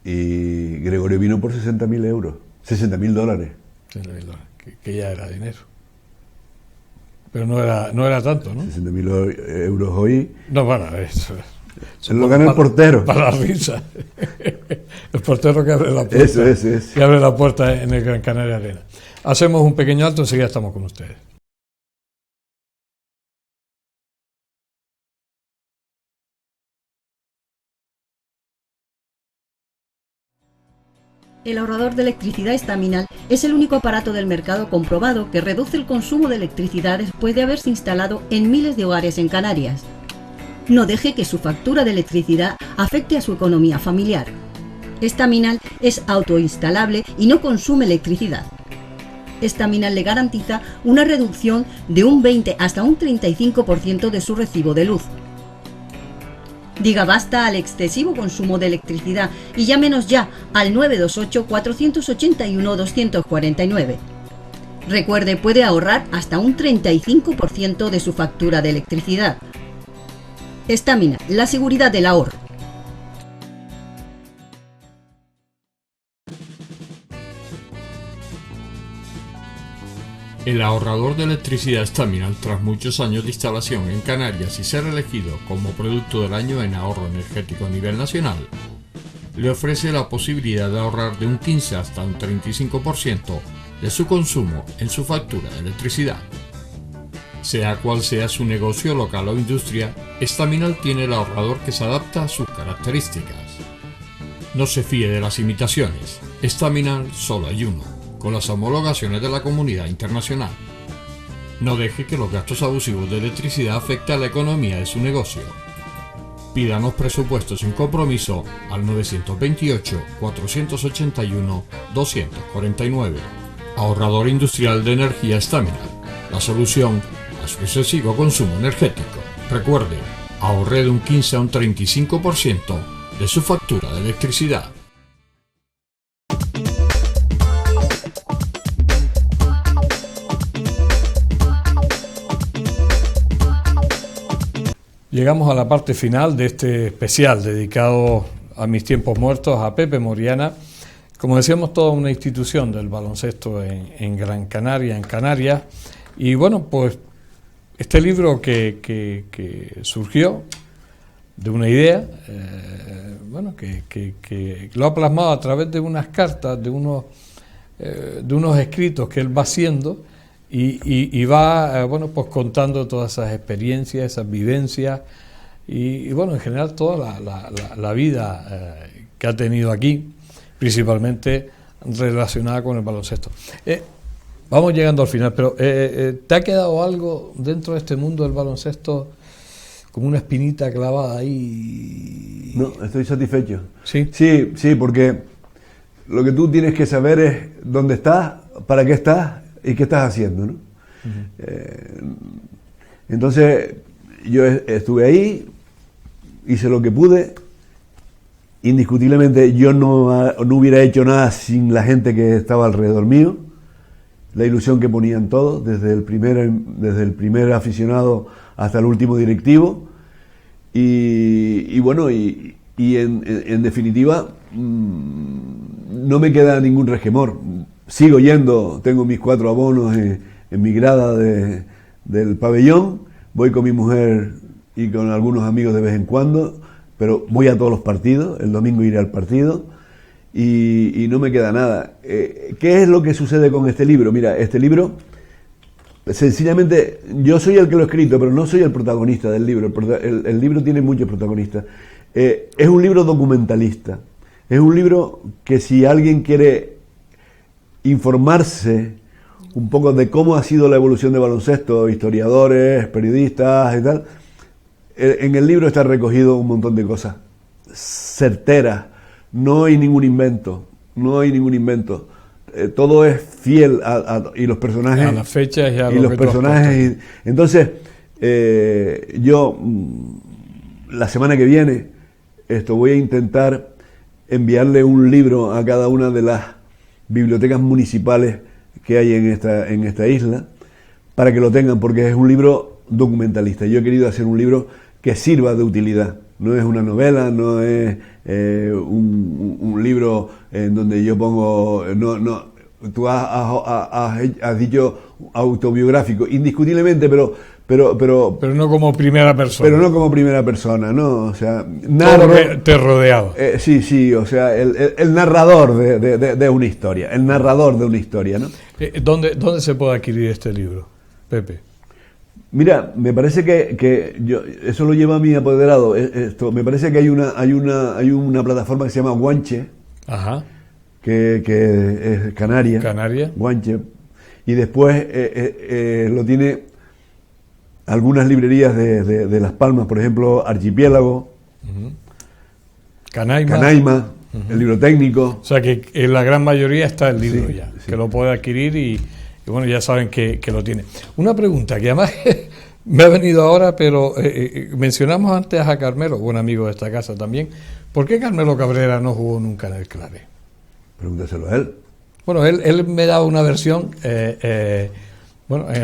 D: y Gregorio vino por 60.000 euros, $60.000. $60.000,
C: que ya era dinero. Pero no era tanto, ¿no?
D: 60.000 euros hoy.
C: No, bueno, eso
D: se lo gana el portero.
C: Para la risa. El portero que abre la puerta.
D: Eso.
C: Que abre la puerta en el Gran Canaria Arena. Hacemos un pequeño alto, enseguida estamos con ustedes.
A: El ahorrador de electricidad estaminal es el único aparato del mercado comprobado que reduce el consumo de electricidad después de haberse instalado en miles de hogares en Canarias. No deje que su factura de electricidad afecte a su economía familiar. Estaminal es autoinstalable y no consume electricidad. Estaminal le garantiza una reducción de un 20 hasta un 35% de su recibo de luz. Diga basta al excesivo consumo de electricidad y llámenos ya al 928-481-249. Recuerde, puede ahorrar hasta un 35% de su factura de electricidad. Estamina, la seguridad del ahorro.
B: El ahorrador de electricidad Staminal, tras muchos años de instalación en Canarias y ser elegido como producto del año en ahorro energético a nivel nacional, le ofrece la posibilidad de ahorrar de un 15 hasta un 35% de su consumo en su factura de electricidad. Sea cual sea su negocio local o industria, Staminal tiene el ahorrador que se adapta a sus características. No se fíe de las imitaciones, Staminal solo hay uno, con las homologaciones de la comunidad internacional. No deje que los gastos abusivos de electricidad afecten a la economía de su negocio. Pídanos presupuestos sin compromiso al 928-481-249. Ahorrador industrial de energía Staminal, la solución a su excesivo consumo energético. Recuerde, ahorre de un 15 a un 35% de su factura de electricidad.
C: Llegamos a la parte final de este especial dedicado a mis tiempos muertos, a Pepe Moriana. Como decíamos, toda una institución del baloncesto en Gran Canaria, en Canarias. Y bueno, pues este libro que surgió de una idea, que lo ha plasmado a través de unas cartas, de unos escritos que él va haciendo, y va pues contando todas esas experiencias, esas vivencias y bueno, en general toda la vida que ha tenido aquí, principalmente relacionada con el baloncesto. Vamos llegando al final, pero ¿te ha quedado algo dentro de este mundo del baloncesto como una espinita clavada ahí?
D: No, estoy satisfecho.
C: ¿Sí?
D: Sí, porque lo que tú tienes que saber es dónde estás, para qué estás y qué estás haciendo, ¿no? Uh-huh. Entonces yo estuve ahí, hice lo que pude. Indiscutiblemente yo no hubiera hecho nada sin la gente que estaba alrededor mío, la ilusión que ponían todos, desde el primer aficionado hasta el último directivo, y en definitiva no me queda ningún resquemor. Sigo yendo, tengo mis 4 abonos en mi grada del pabellón, voy con mi mujer y con algunos amigos de vez en cuando, pero voy a todos los partidos, el domingo iré al partido y no me queda nada. ¿Qué es lo que sucede con este libro? Mira, este libro, sencillamente, yo soy el que lo he escrito, pero no soy el protagonista del libro. El libro tiene muchos protagonistas. Es un libro documentalista. Es un libro que si alguien quiere informarse un poco de cómo ha sido la evolución de baloncesto, historiadores, periodistas y tal, en el libro está recogido un montón de cosas certeras. No hay ningún invento. Todo es fiel y los personajes
C: a las fechas y a
D: los personajes. Entonces, yo la semana que viene voy a intentar enviarle un libro a cada una de las bibliotecas municipales que hay en esta isla para que lo tengan, porque es un libro documentalista. Yo he querido hacer un libro que sirva de utilidad. No es una novela, no es un libro en donde yo pongo... Tú has dicho autobiográfico, indiscutiblemente, pero
C: no como primera persona.
D: Pero no como primera persona, ¿no? O sea,
C: todo lo que te rodeaba.
D: Sí, o sea, el narrador de una historia, el narrador de una historia, ¿no?
C: ¿Dónde se puede adquirir este libro, Pepe?
D: Mira, me parece que eso lo lleva a mi apoderado. Me parece que hay una plataforma que se llama Guanche.
C: Ajá.
D: Que es Canaria. Guanche. Y después lo tiene algunas librerías de Las Palmas, por ejemplo, Archipiélago,
C: uh-huh. Canaima,
D: uh-huh. El libro técnico.
C: O sea que en la gran mayoría está el libro
D: sí.
C: que lo puede adquirir y bueno, ya saben que lo tiene. Una pregunta que además me ha venido ahora, pero mencionamos antes a Carmelo, buen amigo de esta casa también. ¿Por qué Carmelo Cabrera no jugó nunca en el Claret?
D: Pregúntaselo a él.
C: Bueno, él me daba una versión, en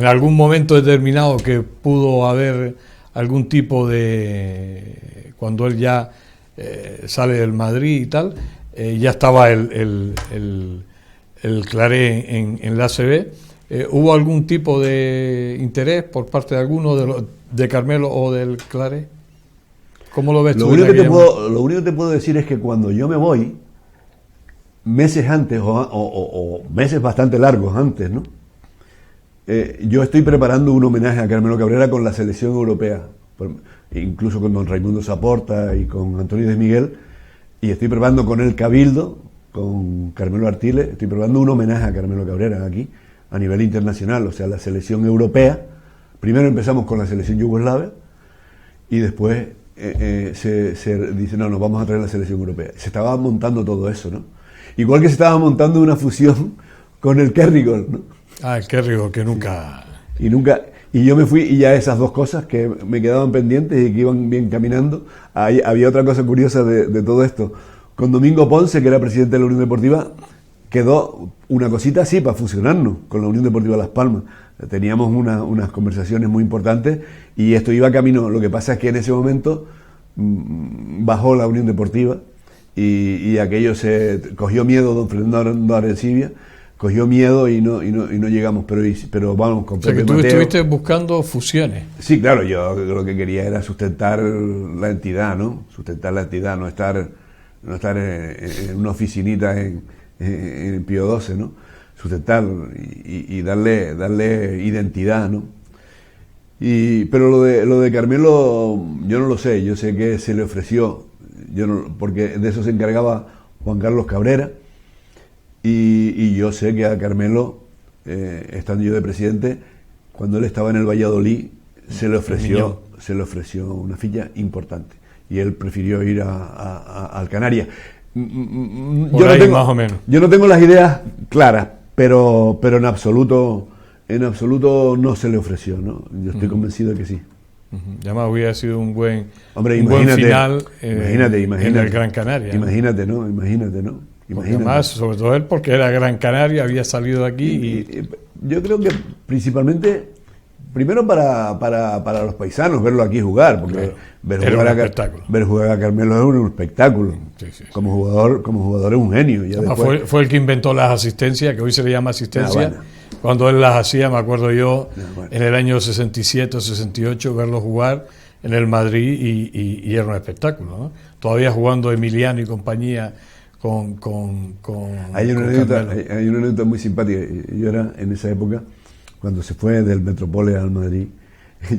C: algún momento determinado que pudo haber algún tipo de... Cuando él ya sale del Madrid y tal, ya estaba el Claret en la ACB. ¿Hubo algún tipo de interés por parte de alguno de Carmelo o del Claret? ¿Cómo lo ves tú?
D: Lo único que te puedo decir es que cuando yo me voy, meses antes o meses bastante largos antes, ¿no? Yo estoy preparando un homenaje a Carmelo Cabrera con la selección europea, incluso con don Raimundo Saporta y con Antonio de Miguel, y estoy preparando con el Cabildo, con Carmelo Artiles, estoy preparando un homenaje a Carmelo Cabrera aquí, a nivel internacional, o sea, la selección europea. Primero empezamos con la selección yugoslava y después se dice, no, nos vamos a traer la selección europea. Se estaba montando todo eso, ¿no? Igual que se estaba montando una fusión con el Kerrigol, ¿no?
C: El Kerrigol, que nunca...
D: Y yo me fui y ya esas dos cosas que me quedaban pendientes y que iban bien caminando. Había otra cosa curiosa de todo esto. Con Domingo Ponce, que era presidente de la Unión Deportiva, quedó una cosita así para fusionarnos con la Unión Deportiva Las Palmas. Teníamos unas conversaciones muy importantes y esto iba camino. Lo que pasa es que en ese momento bajó la Unión Deportiva y aquello se cogió miedo don Fernando Arencibia, cogió miedo y no llegamos, pero vamos con Pepe
C: Mateo. O sea que tú estuviste buscando fusiones.
D: Sí, claro, yo lo que quería era sustentar la entidad, ¿no? No estar en una oficinita en Pío XII, ¿no? Sustentar y darle identidad, ¿no? Pero lo de Carmelo, yo no lo sé, yo sé que se le ofreció, porque de eso se encargaba Juan Carlos Cabrera, y yo sé que a Carmelo, estando yo de presidente, cuando él estaba en el Valladolid, se le ofreció una ficha importante, y él prefirió ir al Canarias.
C: Más o menos.
D: Yo no tengo las ideas claras, pero en absoluto no se le ofreció, ¿no? Yo estoy convencido de que sí.
C: Además hubiera sido un buen
D: imagínate,
C: final
D: imagínate,
C: en el Gran Canaria.
D: Imagínate, ¿no?
C: Además, sobre todo él, porque era Gran Canaria, había salido de aquí.
D: Y yo creo que principalmente, primero para los paisanos, verlo aquí jugar, porque
C: claro,
D: ver jugar a Carmelo es un espectáculo.
C: Sí.
D: Como jugador es un genio.
C: Fue el que inventó las asistencias, que hoy se le llama asistencia. cuando él las hacía, me acuerdo yo,
D: bueno.
C: en el año 67 o 68, verlo jugar en el Madrid y era un espectáculo, ¿no? Todavía jugando Emiliano y compañía con
D: hay una
C: Carmelo.
D: anécdota muy simpática. Yo era, en esa época, cuando se fue del Metropole al Madrid,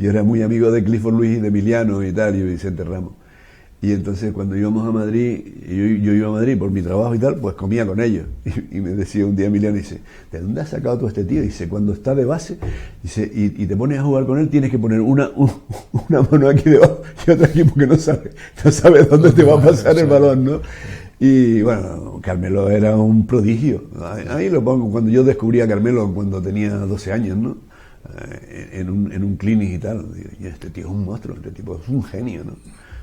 D: yo era muy amigo de Clifford Luis y de Emiliano y tal, y Vicente Ramos. Y entonces cuando íbamos a Madrid, yo iba a Madrid por mi trabajo y tal, pues comía con ellos. Y me decía un día Emiliano, dice, ¿de dónde has sacado todo este tío? Dice, cuando está de base, dice, y te pones a jugar con él, tienes que poner una mano aquí debajo y otra aquí porque no sabe dónde te va a pasar el balón, ¿no? Y bueno, Carmelo era un prodigio. Ahí lo pongo, cuando yo descubrí a Carmelo cuando tenía 12 años, ¿no? En un clinic y tal. Digo, este tío es un monstruo, este tipo es un genio, ¿no?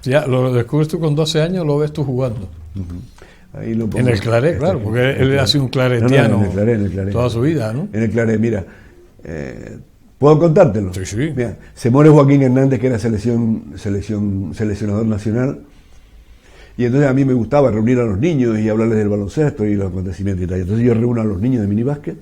C: Ya, lo descubres tú con 12 años, lo ves tú jugando.
D: Uh-huh. Ahí lo pongo.
C: En el Claret, claro, porque él ha sido un claretiano
D: en el Claret.
C: Toda su vida, ¿no?
D: En el Claret, mira, ¿puedo contártelo?
C: Sí, sí.
D: Mira, se muere Joaquín Hernández, que era seleccionador nacional, y entonces a mí me gustaba reunir a los niños y hablarles del baloncesto y los acontecimientos y tal. Entonces yo reúno a los niños de minibásquet,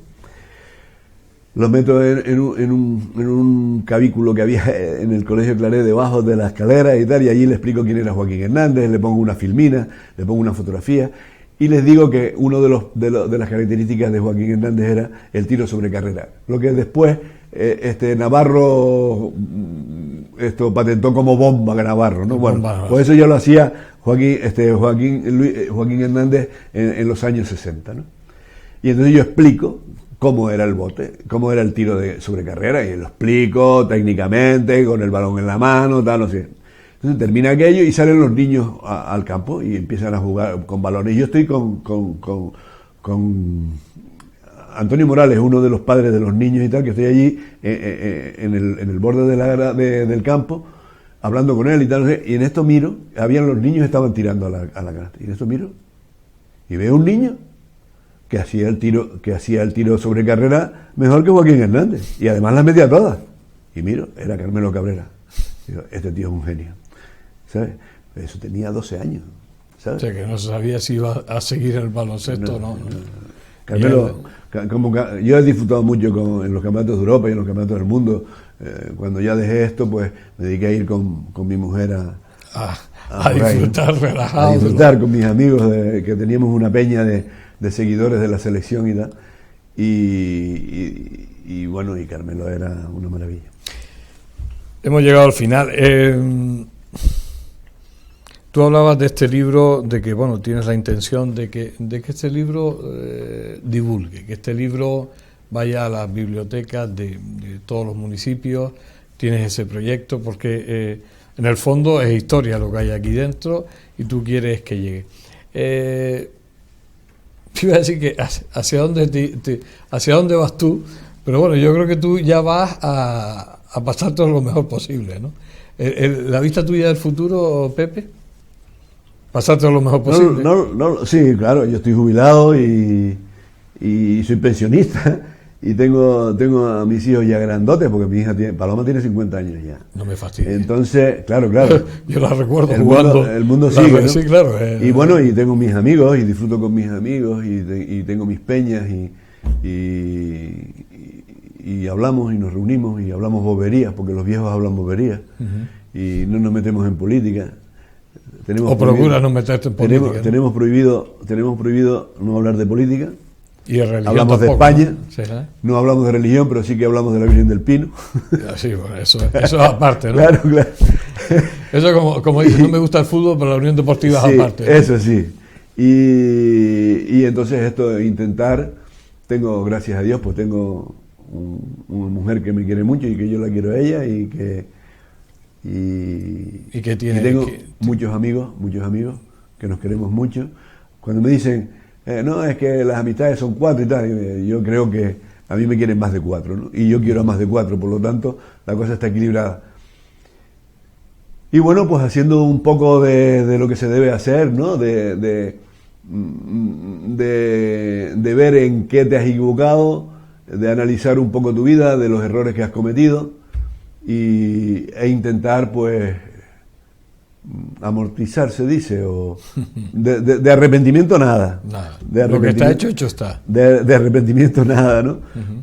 D: los meto en un cubículo que había en el Colegio Claret debajo de la escalera y tal, y allí le explico quién era Joaquín Hernández, le pongo una filmina, le pongo una fotografía, y les digo que uno de las características de Joaquín Hernández era el tiro sobre carrera, lo que después Navarro patentó como bomba Navarro, ¿no? Bueno, pues eso ya lo hacía Joaquín Hernández en los años 60, ¿no? Y entonces yo explico cómo era el bote, cómo era el tiro sobre carrera, y lo explico técnicamente, con el balón en la mano, tal, no sé. Entonces termina aquello y salen los niños al campo y empiezan a jugar con balones. Y yo estoy con Antonio Morales, uno de los padres de los niños y tal, que estoy allí en el borde del campo, hablando con él y tal, no sé. Y en esto miro, los niños estaban tirando a la canasta, y en esto miro y veo un niño que hacía el tiro sobre carrera mejor que Joaquín Hernández, y además las metía todas. Y miro, era Carmelo Cabrera. Digo, este tío es un genio, ¿sabes? Eso tenía 12 años, ¿sabes?
C: O sea, que no sabía si iba a seguir el baloncesto o no.
D: Carmelo, yo he disfrutado mucho en los campeonatos de Europa y en los campeonatos del mundo. Cuando ya dejé esto, pues me dediqué a ir con mi mujer
C: a disfrutar, relajado.
D: A disfrutar con mis amigos, que teníamos una peña de seguidores de la selección y tal. Y bueno, y Carmelo era una maravilla.
C: Hemos llegado al final. Tú hablabas de este libro, de que bueno, tienes la intención de que este libro divulgue, que este libro vaya a las bibliotecas de todos los municipios. Tienes ese proyecto porque en el fondo es historia lo que hay aquí dentro y tú quieres que llegue. Te iba a decir que hacia dónde vas tú, pero bueno, yo creo que tú ya vas a pasar todo lo mejor posible, ¿no? La vista tuya del futuro, Pepe, pasarte lo mejor posible.
D: No, sí, claro, yo estoy jubilado y soy pensionista y tengo a mis hijos ya grandotes, porque mi hija Paloma tiene 50 años ya.
C: No me fastidies.
D: Entonces, claro.
C: Yo la recuerdo jugando.
D: El mundo sigue, ¿no?
C: Sí, claro.
D: Y bueno, y tengo mis amigos y disfruto con mis amigos y tengo mis peñas y hablamos y nos reunimos y hablamos boberías, porque los viejos hablan boberías. Uh-huh. Y no nos metemos en política.
C: Procuras no meterte en política.
D: Tenemos prohibido no hablar de política.
C: Y de religión
D: hablamos
C: tampoco,
D: de España,
C: ¿no? Sí, ¿eh?
D: No hablamos de religión, pero sí que hablamos de la Virgen del Pino.
C: Sí, bueno, eso es aparte, ¿no?
D: Claro.
C: Eso como dices, no me gusta el fútbol, pero la Unión Deportiva es aparte, ¿no?
D: Eso sí. Y entonces esto de intentar, gracias a Dios, pues tengo una mujer que me quiere mucho y que yo la quiero a ella y tengo muchos amigos que nos queremos mucho. Cuando me dicen, no, es que las amistades son 4 y tal, yo creo que a mí me quieren más de 4, ¿no? Y yo quiero a más de 4, por lo tanto la cosa está equilibrada. Y bueno, pues haciendo un poco de lo que se debe hacer, ¿no? De ver en qué te has equivocado, de analizar un poco tu vida, de los errores que has cometido e intentar, pues, amortizar, se dice, o de arrepentimiento nada.
C: Nada. Lo que está hecho, hecho está.
D: De arrepentimiento nada, ¿no?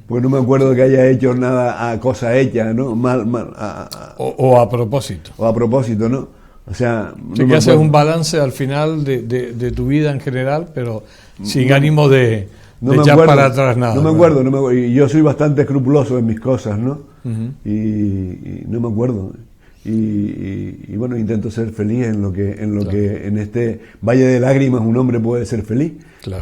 D: Porque no me acuerdo que haya hecho nada a cosa hecha, ¿no?
C: O a propósito.
D: O a propósito, ¿no? O sea...
C: Sí, que haces un balance al final de tu vida en general, pero sin ánimo de echar para atrás nada.
D: No me acuerdo, y yo soy bastante escrupuloso en mis cosas, ¿no? Y no me acuerdo. Y bueno, intento ser feliz en lo que en este valle de lágrimas un hombre puede ser feliz,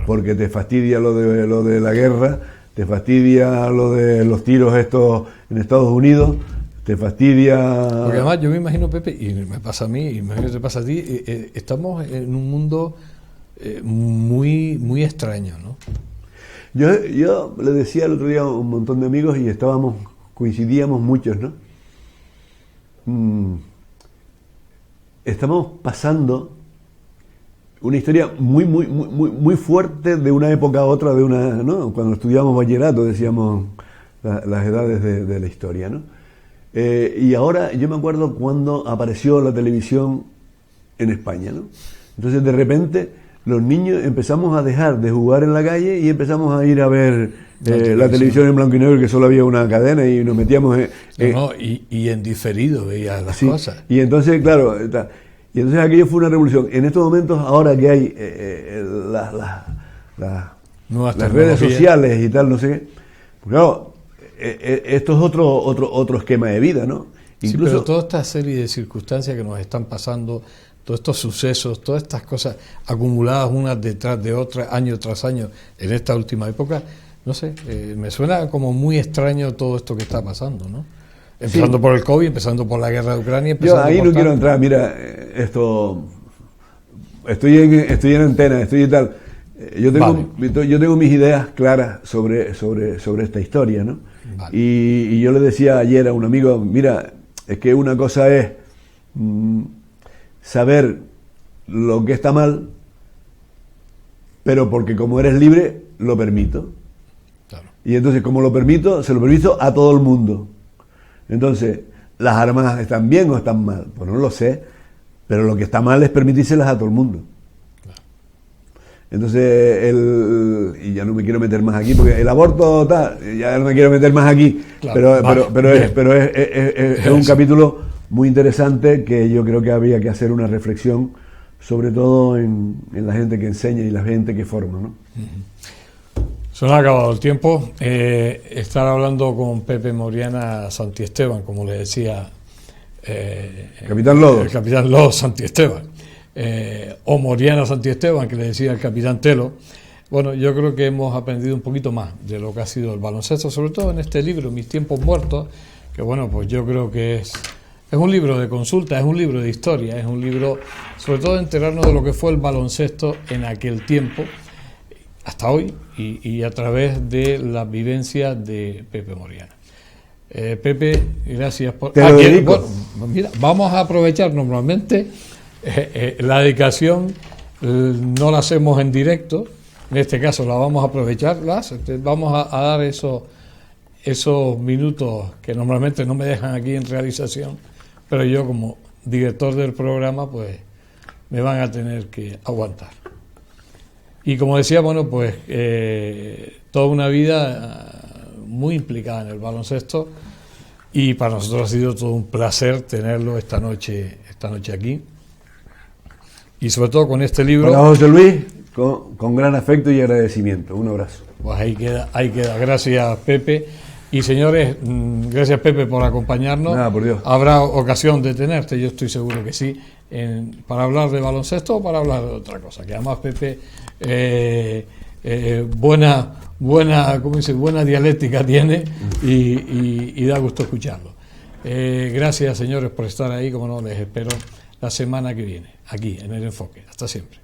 D: porque te fastidia lo de la guerra, te fastidia lo de los tiros estos en Estados Unidos, te fastidia...
C: Porque además yo me imagino, Pepe, y me pasa a mí, y me imagino que te pasa a ti, estamos en un mundo muy, muy extraño, ¿no?
D: Yo le decía el otro día a un montón de amigos y coincidíamos muchos, ¿no? Estamos pasando una historia muy, muy, muy, muy, muy fuerte de una época a otra, ¿no? Cuando estudiábamos bachillerato decíamos las edades de la historia, ¿no? Y ahora yo me acuerdo cuando apareció la televisión en España, ¿no? Entonces de repente los niños empezamos a dejar de jugar en la calle y empezamos a ir a ver la televisión en blanco y negro, que solo había una cadena, y nos metíamos
C: y en diferido veías las cosas.
D: Y entonces, claro, y entonces aquello fue una revolución. En estos momentos, ahora que hay las redes sociales y tal, no sé qué, pues claro, esto es otro esquema de vida, ¿no?
C: Incluso, sí, pero toda esta serie de circunstancias que nos están pasando, todos estos sucesos, todas estas cosas acumuladas unas detrás de otras, año tras año, en esta última época, no sé, me suena como muy extraño todo esto que está pasando, ¿no? Empezando por el COVID, empezando por la guerra de Ucrania.
D: Yo ahí no quiero entrar, mira, estoy en antena, estoy y tal. Yo tengo mis ideas claras sobre esta historia, ¿no? Vale. Y yo le decía ayer a un amigo, mira, es que una cosa es saber lo que está mal, pero porque como eres libre, lo permito. Claro. Y entonces, como lo permito, se lo permito a todo el mundo. Entonces, ¿las armas están bien o están mal? Pues no lo sé, pero lo que está mal es permitírselas a todo el mundo. Claro. Entonces, y ya no me quiero meter más aquí, porque el aborto, ya no me quiero meter más aquí, claro, pero es un capítulo muy interesante que yo creo que habría que hacer una reflexión, sobre todo en la gente que enseña y la gente que forma, ¿no?
C: Se nos ha acabado el tiempo. Estar hablando con Pepe Moriana Santiesteban, como le decía
D: Capitán Lodo.
C: El Capitán Lodo Santiesteban, o Moriana Santiesteban, que le decía el Capitán Telo. Bueno, yo creo que hemos aprendido un poquito más de lo que ha sido el baloncesto, sobre todo en este libro, Mis tiempos muertos, que bueno, pues yo creo que es un libro de consulta, es un libro de historia, es un libro sobre todo de enterarnos de lo que fue el baloncesto en aquel tiempo, hasta hoy, y a través de la vivencia de Pepe Moriana. Pepe, gracias por...
D: Te lo dedico.
C: Bueno, mira, vamos a aprovechar normalmente la dedicación, no la hacemos en directo, en este caso la vamos a aprovechar, vamos a dar esos minutos que normalmente no me dejan aquí en realización, pero yo como director del programa pues me van a tener que aguantar. Y como decía, bueno, pues toda una vida muy implicada en el baloncesto, y para nosotros ha sido todo un placer tenerlo esta noche aquí, y sobre todo con este libro.
D: Hola, José Luis, con gran afecto y agradecimiento. Un abrazo.
C: Pues ahí queda. Gracias, Pepe. Y señores, gracias, Pepe, por acompañarnos.
D: Nada, por Dios.
C: Habrá ocasión de tenerte, yo estoy seguro que sí, para hablar de baloncesto o para hablar de otra cosa, que además Pepe buena dialéctica tiene y da gusto escucharlo. Gracias, señores, por estar ahí. Como no, les espero la semana que viene aquí en El Enfoque. Hasta siempre.